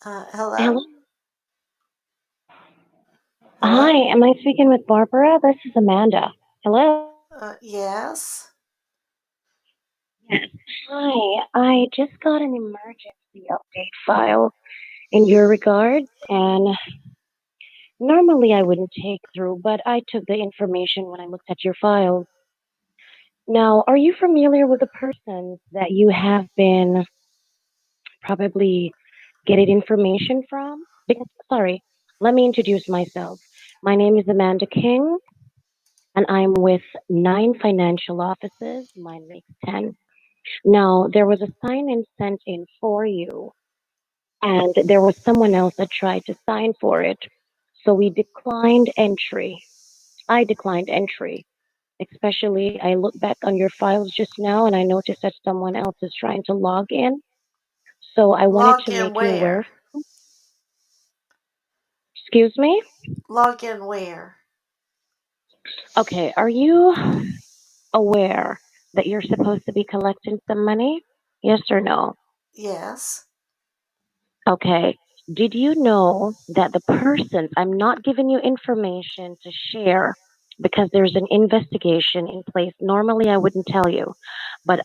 Hello. Hello? Hello? Hi, am I speaking with Barbara? This is Amanda. Hello? Yes. Yes. Hi, I just got an emergency update file in your regards, and normally I wouldn't take through, but I took the information when I looked at your files. Now, are you familiar with the persons that you have been probably getting information from? Because, sorry, let me introduce myself. My name is Amanda King, and I'm with 9 financial offices. Mine makes 10. Now, there was a sign in sent in for you, and there was someone else that tried to sign for it. So we declined entry. I declined entry. Especially, I looked back on your files just now and I noticed that someone else is trying to log in. So I wanted Log to in make you aware. where? Excuse me? Log in where? Okay, are you aware that you're supposed to be collecting some money? Yes or no? Yes. Okay. Did you know that the persons, I'm not giving you information to share because there's an investigation in place. Normally I wouldn't tell you, but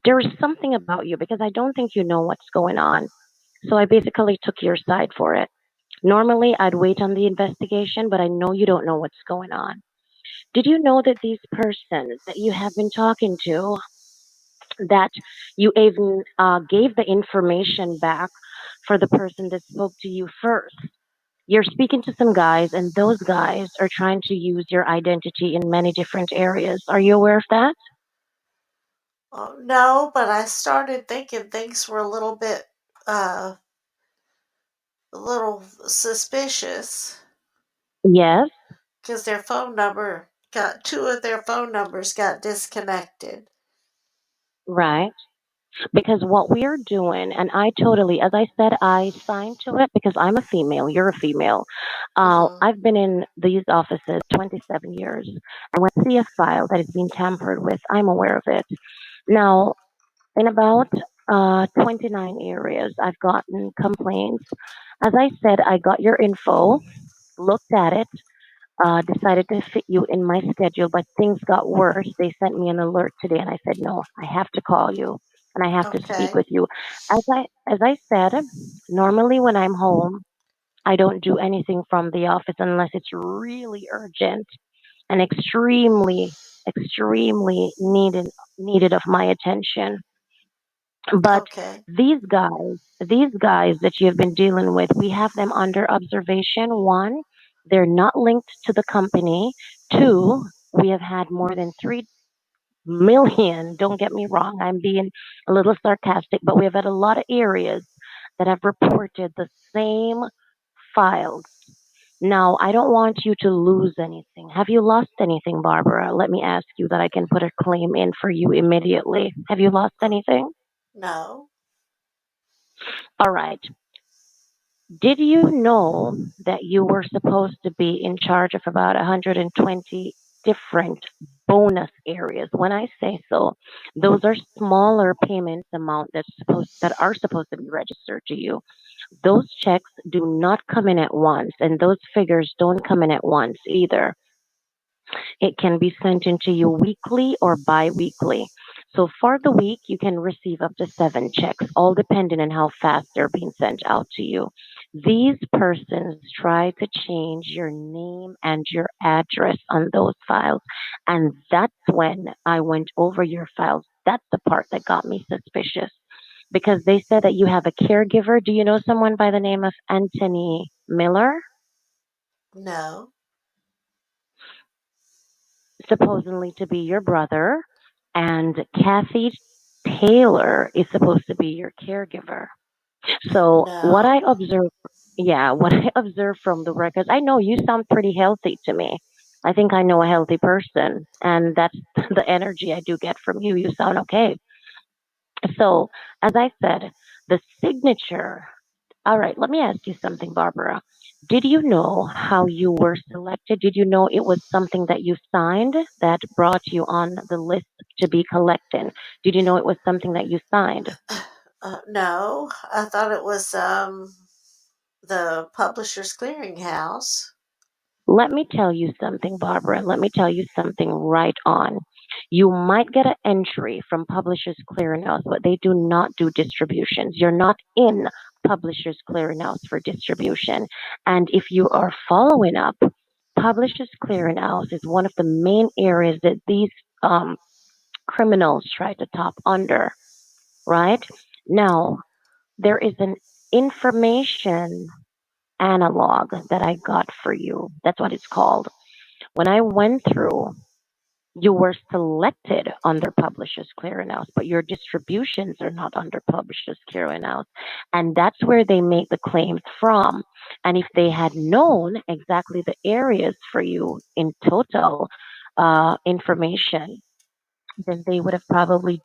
there's something about you because I don't think you know what's going on. So I basically took your side for it. Normally I'd wait on the investigation, but I know you don't know what's going on. Did you know that these persons that you have been talking to, that you even gave the information back for the person that spoke to you first? You're speaking to some guys, and those guys are trying to use your identity in many different areas. Are you aware of that? No, but I started thinking things were uh, a little suspicious Yes, because their phone number got two of their phone numbers got disconnected. right. Because what we're doing, and I totally, as I said, I signed to it because I'm a female, you're a female. Mm-hmm. I've been in these offices 27 years. And when I see a file that is being tampered with, I'm aware of it. Now, in about 29 areas, I've gotten complaints. As I said, I got your info, looked at it, decided to fit you in my schedule, but things got worse. They sent me an alert today, and I said, no, I have to call you and I have to speak Okay. with you. As I said, normally when I'm home, I don't do anything from the office unless it's really urgent and extremely needed of my attention. But Okay. these guys that you have been dealing with, we have them under observation. One, they're not linked to the company. Two, we have had more than 3 million. Don't get me wrong, I'm being a little sarcastic, but we have had a lot of areas that have reported the same files. Now, I don't want you to lose anything. Have you lost anything, Barbara? Let me ask you that I can put a claim in for you immediately. Have you lost anything? No. All right. Did you know that you were supposed to be in charge of about 120 different bonus areas? When I say so, those are smaller payments amount that are supposed to be registered to you. Those checks do not come in at once, and those figures don't come in at once either. It can be sent into you weekly or bi-weekly. So for the week, you can receive up to 7 checks, all depending on how fast they're being sent out to you. These persons try to change your name and your address on those files. And that's when I went over your files. That's the part that got me suspicious because they said that you have a caregiver. Do you know someone by the name of Anthony Miller? No. Supposedly to be your brother, and Kathy Taylor is supposed to be your caregiver. So what I No. observe, yeah, what I observe from the records, I know you sound pretty healthy to me. I think I know a healthy person, and that's the energy I do get from you. You sound okay. So, as I said, the signature. All right, let me ask you something, Barbara. Did you know how you were selected? Did you know it was something that you signed that brought you on the list to be collected? Did you know it was something that you signed? No. I thought it was. the Publishers Clearinghouse. Let me tell you something, Barbara. Let me tell you something right on. You might get an entry from Publishers Clearinghouse, but they do not do distributions. You're not in Publishers Clearinghouse for distribution. And if you are following up, Publishers Clearinghouse is one of the main areas that these criminals try to top under, right? Now, there is an information analog that I got for you. That's what it's called. When I went through, you were selected under Publishers Clearinghouse, but your distributions are not under Publishers Clearinghouse. And that's where they make the claims from. And if they had known exactly the areas for you in total information, then they would have probably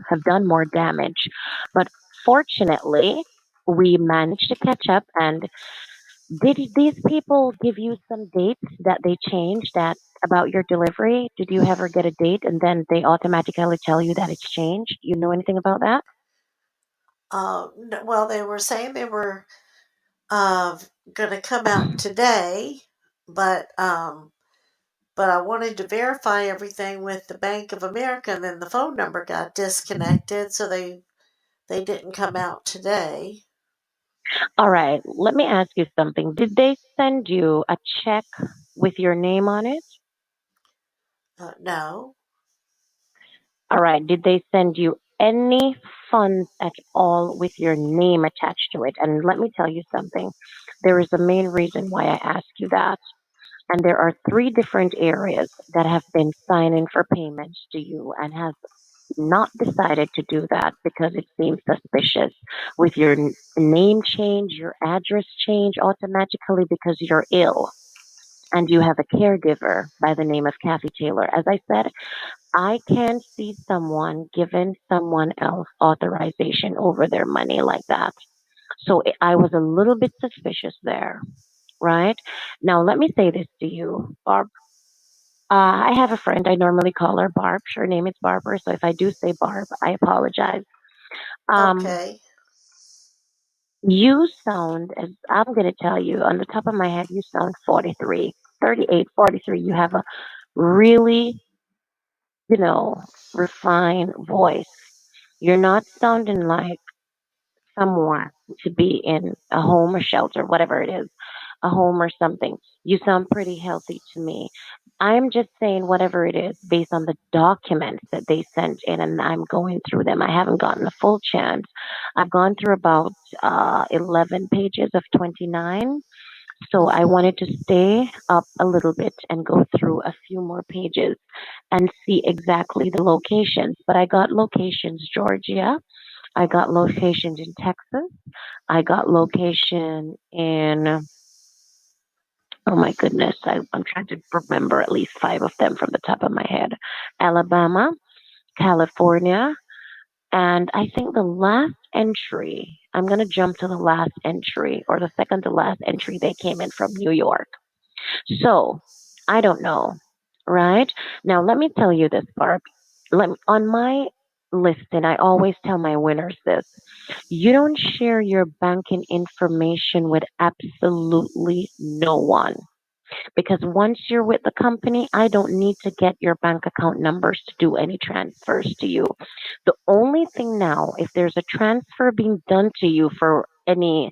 have done more damage. But fortunately, we managed to catch up. And did these people give you some dates that they changed that about your delivery? Did you ever get a date and then they automatically tell you that it's changed? You know anything about that? Well, they were saying they were uh, going to come out today, but I wanted to verify everything with the Bank of America, and then the phone number got disconnected, so they didn't come out today. All right, let me ask you something. Did they send you a check with your name on it? No. All right, did they send you any funds at all with your name attached to it? And let me tell you something. There is a main reason why I ask you that. And there are three different areas that have been signing for payments to you and have not decided to do that because it seems suspicious with your name change, your address change automatically because you're ill and you have a caregiver by the name of Kathy Taylor. As I said, I can't see someone giving someone else authorization over their money like that. So I was a little bit suspicious there, right? Now, let me say this to you, Barb. I have a friend. I normally call her Barb. Her name is Barbara. So if I do say Barb, I apologize. Um, Okay. you sound, as I'm going to tell you, on the top of my head, you sound 43, 38, 43. You have a really, refined voice. You're not sounding like someone to be in a home or shelter, whatever it is, a home or something. You sound pretty healthy to me. I'm just saying whatever it is based on the documents that they sent in, and I'm going through them. I haven't gotten a full chance. I've gone through about 11 pages of 29. So I Mm-hmm. wanted to stay up a little bit and go through a few more pages and see exactly the locations. But I got locations Georgia, I got locations in Texas. I got location in, oh my goodness, I'm trying to remember at least five of them from the top of my head. Alabama, California, and I think the last entry, I'm going to jump to the last entry or the second to last entry, they came in from New York. So I don't know, right? Now, let me tell you this, Barb. On my listing, I always tell my winners this. You don't share your banking information with absolutely no one. Because once you're with the company, I don't need to get your bank account numbers to do any transfers to you. The only thing now, if there's a transfer being done to you for any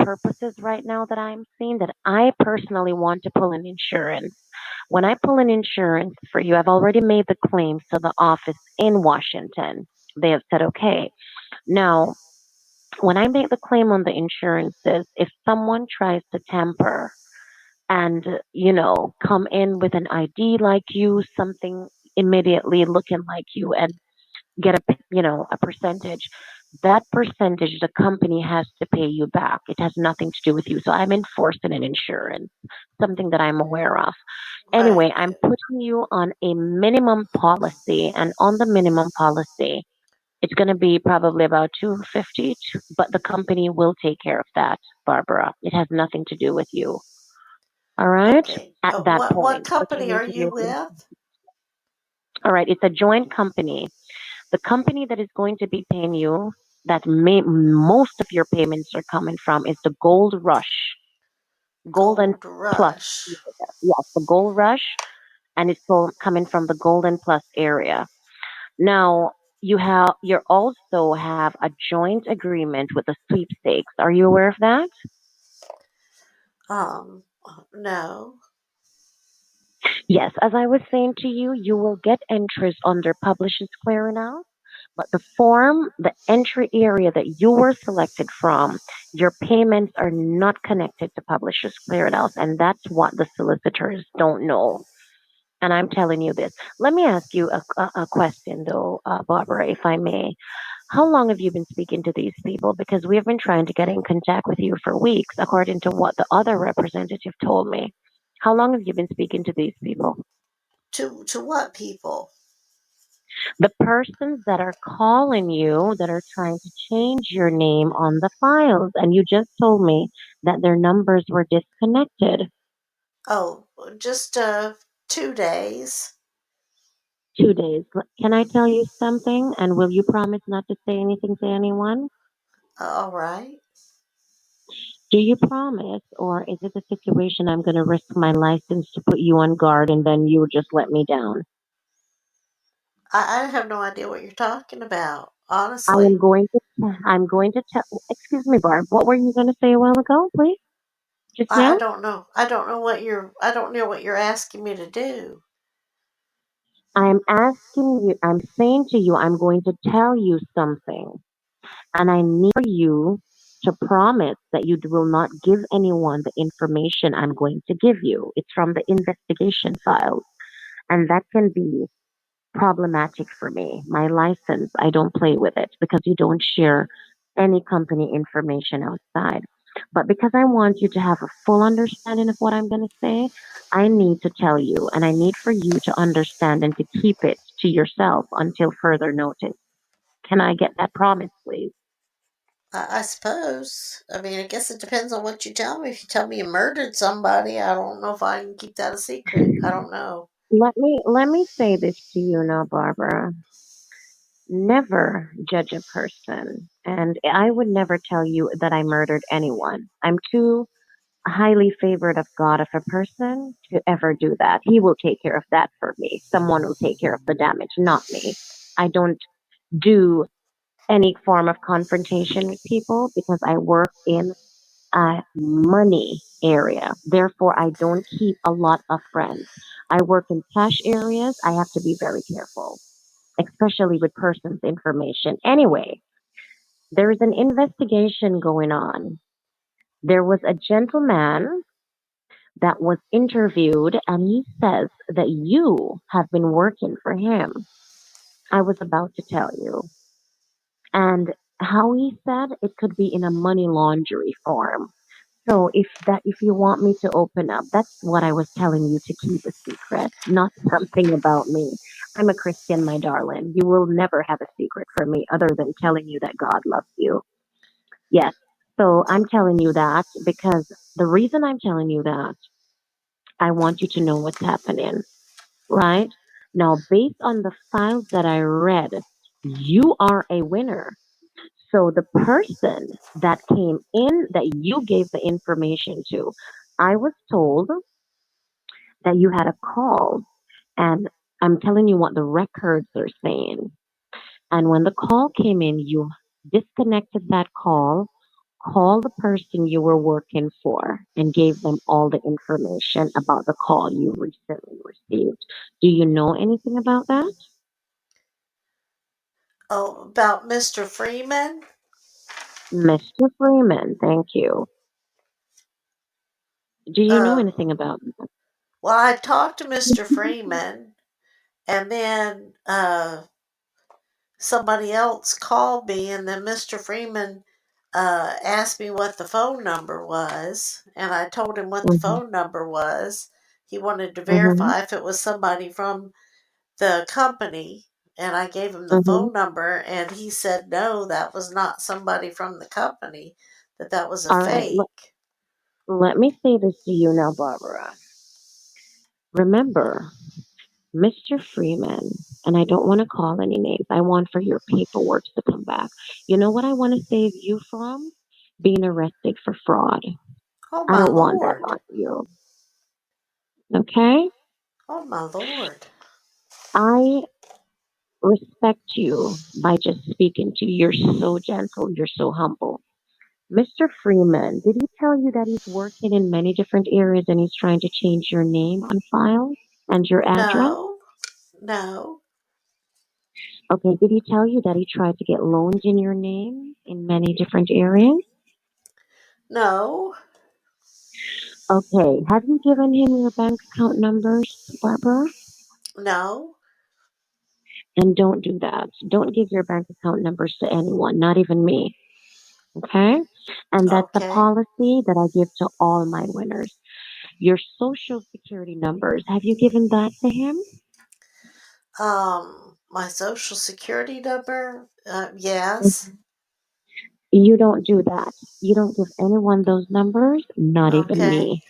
purposes right now that I'm seeing, that I personally want to pull an insurance. When I pull an insurance for you, I've already made the claims to the office in Washington. They have said, okay, now when I make the claim on the insurances, if someone tries to tamper and, come in with an ID like you, something immediately looking like you, and get a percentage, that percentage the company has to pay you back. It has nothing to do with you. So I'm enforcing an insurance, something that I'm aware of. Right. Anyway, I'm putting you on a minimum policy, and on the minimum policy, it's going to be probably about 250, but the company will take care of that, Barbara. It has nothing to do with you. All right? Okay. At that What point, what you company need are to do you is, with? all right, it's a joint company. The company that is going to be paying you, that most of your payments are coming from is the gold rush, golden Gold plus Rush. area. Yes, the gold rush, and it's coming from the golden plus area. Now, you also have a joint agreement with the sweepstakes. Are you aware of that? Um, no. Yes, as I was saying to you, you will get entries under Publishers Clearinghouse, but the entry area that you were selected from, your payments are not connected to Publishers Clearinghouse, and that's what the solicitors don't know. And I'm telling you this. Let me ask you a question, though, Barbara, if I may. How long have you been speaking to these people? Because we have been trying to get in contact with you for weeks, according to what the other representative told me. How long have you been speaking to these people? To what people? The persons that are calling you, that are trying to change your name on the files, and you just told me that their numbers were disconnected. Oh, just 2 days. 2 days. Can I tell you something? And will you promise not to say anything to anyone? All right. Do you promise, or is it a situation I'm going to risk my license to put you on guard and then you just let me down? I have no idea what you're talking about, I am honestly. going to. I'm going to tell. Excuse me, Barb. What were you going to say a while ago, please? Just I now? don't know. I don't know what you're asking me to do. I'm asking you. I'm saying to you. I'm going to tell you something, and I need for you to promise that you will not give anyone the information I'm going to give you. It's from the investigation files, and that can be problematic for me. My license, I don't play with it because you don't share any company information outside. But because I want you to have a full understanding of what I'm going to say, I need to tell you and I need for you to understand and to keep it to yourself until further notice. Can I get that promise, please? I suppose. I mean, I guess it depends on what you tell me. If you tell me you murdered somebody, I don't know if I can keep that a secret. I don't know. Let me say this to you now, Barbara. Never judge a person. And I would never tell you that I murdered anyone. I'm too highly favored of God of a person to ever do that. He will take care of that for me. Someone will take care of the damage, not me. I don't do any form of confrontation with people because I work in a money area. Therefore, I don't keep a lot of friends. I work in cash areas. I have to be very careful, especially with persons' information. Anyway, there is an investigation going on. There was a gentleman that was interviewed, and he says that you have been working for him. I was about to tell you. And how he said it could be in a money laundry form. So if you want me to open up, that's what I was telling you to keep a secret, not something about me. I'm a Christian, my darling. You will never have a secret from me other than telling you that God loves you. Yes. So Uh, I'm telling you that because the reason I'm telling you that, I want you to know what's happening. Right? Now, based on the files that I read, you are a winner. So the person that came in that you gave the information to, I was told that you had a call, and I'm telling you what the records are saying. And when the call came in, you disconnected that call, called the person you were working for, and gave them all the information about the call you recently received. Do you know anything about that? oh, about Mr. Freeman? Mr. Freeman, thank you. Do you know Uh, anything about that? well, I talked to Mr. Freeman, and then somebody else called me, and then Mr. Freeman asked me what the phone number was, and I told him what the Mm-hmm, phone number was. He wanted to mm-hmm, verify if it was somebody from the company, and I gave him the mm-hmm. phone number, and he said no, that was not somebody from the company, that was a All right, fake. let me say this to you now, Barbara. Remember, Mr. Freeman. And I don't want to call any names. I want for your paperwork to come back. You know what I want to save you from? Being arrested for fraud. Oh I my don't want that lord. on you. Okay? Oh my lord. I respect you by just speaking to you. You're so gentle. You're so humble. Mr. Freeman, did he tell you that he's working in many different areas and he's trying to change your name on file and your address? No. No. Okay, did he tell you that he tried to get loans in your name in many different areas? No. Okay, have you given him your bank account numbers, Barbara? No. And don't do that. Don't give your bank account numbers to anyone, not even me. Okay? And that's a Okay. policy that I give to all my winners. Your social security numbers, have you given that to him? My social security number? Yes. You don't do that. You don't give anyone those numbers, not even Okay. me.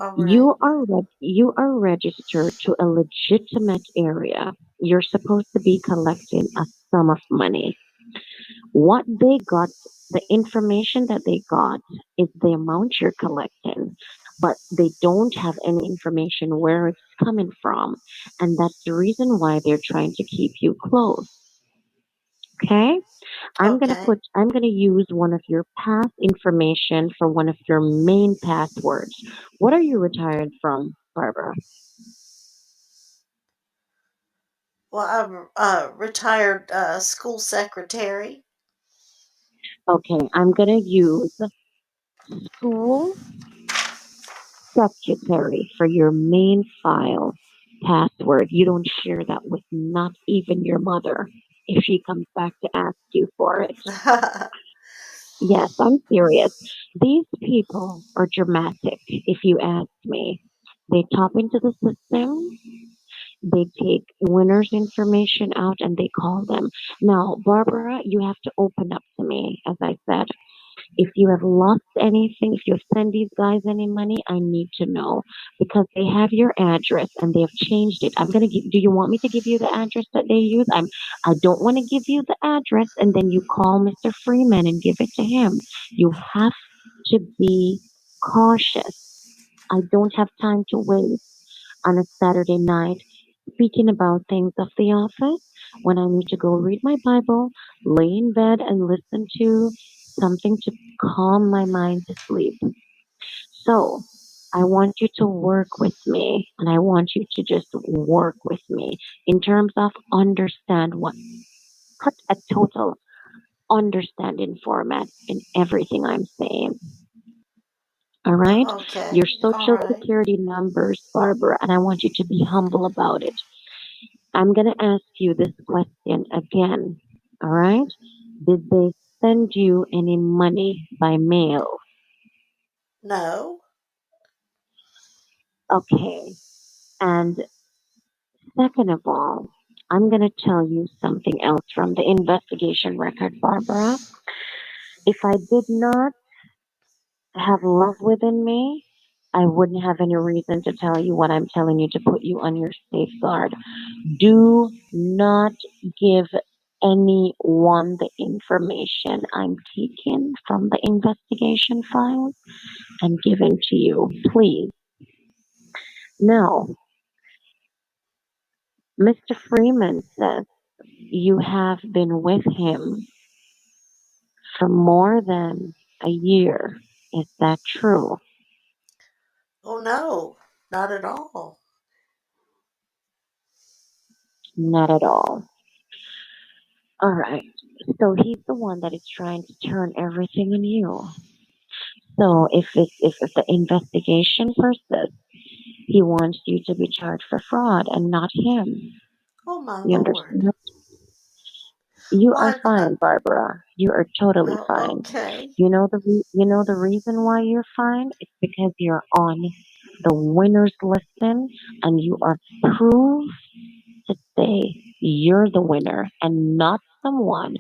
All right. You are registered to a legitimate area. You're supposed to be collecting a sum of money. What they got, the information that they got is the amount you're collecting, but they don't have any information where it's coming from. And that's the reason why they're trying to keep you close. Okay? Okay. I'm gonna use one of your past information for one of your main passwords. What are you retired from, Barbara? Well, I'm a retired school secretary. Okay, I'm gonna use school secretary for your main file password. You don't share that with not even your mother if she comes back to ask you for it. Yes, I'm serious. These people are dramatic, if you ask me. They tap into the system, they take winners' information out, and they call them. Now, Barbara, you have to open up to me, as I said. If you have lost anything, if you have sent these guys any money, I need to know because they have your address and they have changed it. I'm gonna give. Do you want me to give you the address that they use? I don't want to give you the address and then you call Mr. Freeman and give it to him. You have to be cautious. I don't have time to waste on a Saturday night speaking about things of the office when I need to go read my Bible, lay in bed, and listen to something to calm my mind to sleep. So, I want you to work with me and I want you to just work with me in terms of understand what, put a total understanding format in everything I'm saying. All right? Your Okay. All social right. security numbers, Barbara, and I want you to be humble about it. I'm going to ask you this question again. All right? Did they send you any money by mail? No. Okay. And second of all, I'm going to tell you something else from the investigation record, Barbara. If I did not have love within me, I wouldn't have any reason to tell you what I'm telling you to put you on your safeguard. Do not give anyone the information I'm taking from the investigation files and giving to you, please. Now, Mr. Freeman says you have been with him for more than a year. Is that true? Oh no. Not at all. Not at all. All right. So he's the one that is trying to turn everything on you. So if the investigation persists, he wants you to be charged for fraud and not him. Oh my You lord. understand? You are Well, fine, Barbara. You are totally fine. okay. You know the reason why you're fine? It's because you're on the winners listing and you are proof to say you're the winner and not someone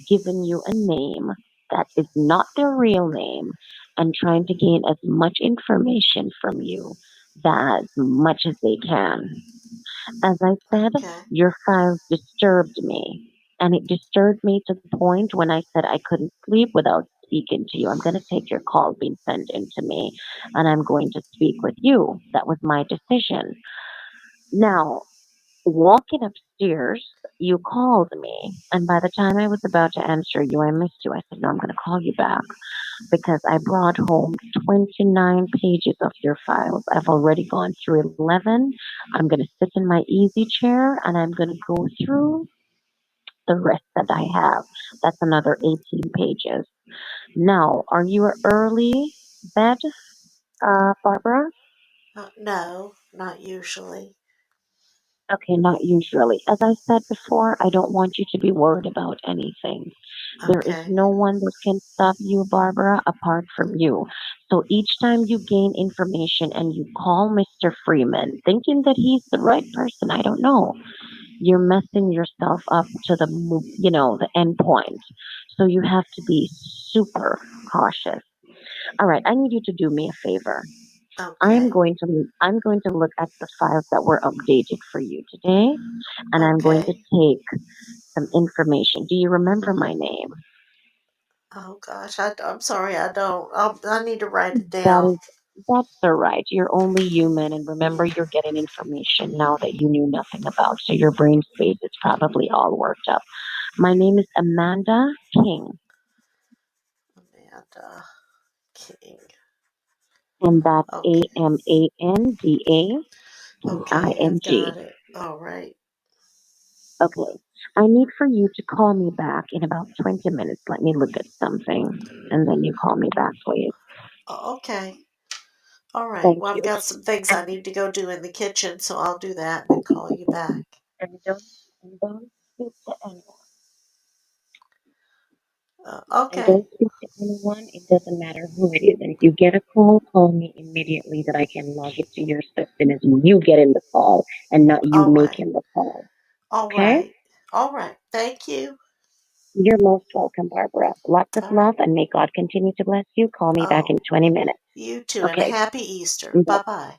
giving you a name that is not their real name and trying to gain as much information from you that as much as they can. As I said, Okay. your files disturbed me. And it disturbed me to the point when I said I couldn't sleep without speaking to you. I'm going to take your call being sent in to me and I'm going to speak with you. That was my decision. Now, walking upstairs, you called me. And by the time I was about to answer you, I missed you. I said, no, I'm going to call you back because I brought home 29 pages of your files. I've already gone through 11. I'm going to sit in my easy chair and I'm going to go through the rest that I have. That's another 18 pages. Now, are you an early bed, Barbara? No, not usually. Okay, not usually. As I said before, I don't want you to be worried about anything. There is Okay. no one that can stop you, Barbara, apart from you. So each time you gain information and you call Mr. Freeman, thinking that he's the right person, I don't know, you're messing yourself up to the end point. So you have to be super cautious. All right, I need you to do me a favor. Okay. I'm going to look at the files that were updated for you today, and I'm going to Okay. take some information. Do you remember my name? Oh gosh, I'm sorry, I don't. I need to write it That down. is that's all right. You're only human, and remember, you're getting information now that you knew nothing about. So your brain space is probably all worked up. My name is Amanda King, Amanda King. and that's Okay. Okay, I've AmandaKing. got it. All right. Okay. I need for you to call me back in about 20 minutes. Let me look at something, and then you call me back, please. Okay. All right. Thank Well, I've you. got some things I And, need to go do in the kitchen, so I'll do that and then call you back. and don't and don't speak to anyone. And Okay. don't speak to anyone. It doesn't matter who it is. And if you get a call me immediately that I can log it to your system as you getting the call and not you All right. making the call. All Okay? right. All right. Thank you. You're most welcome, Barbara. Lots of All right. love and may God continue to bless you. Call me back in Oh, 20 minutes. you too, and a Okay. happy Easter. Bye. Bye bye.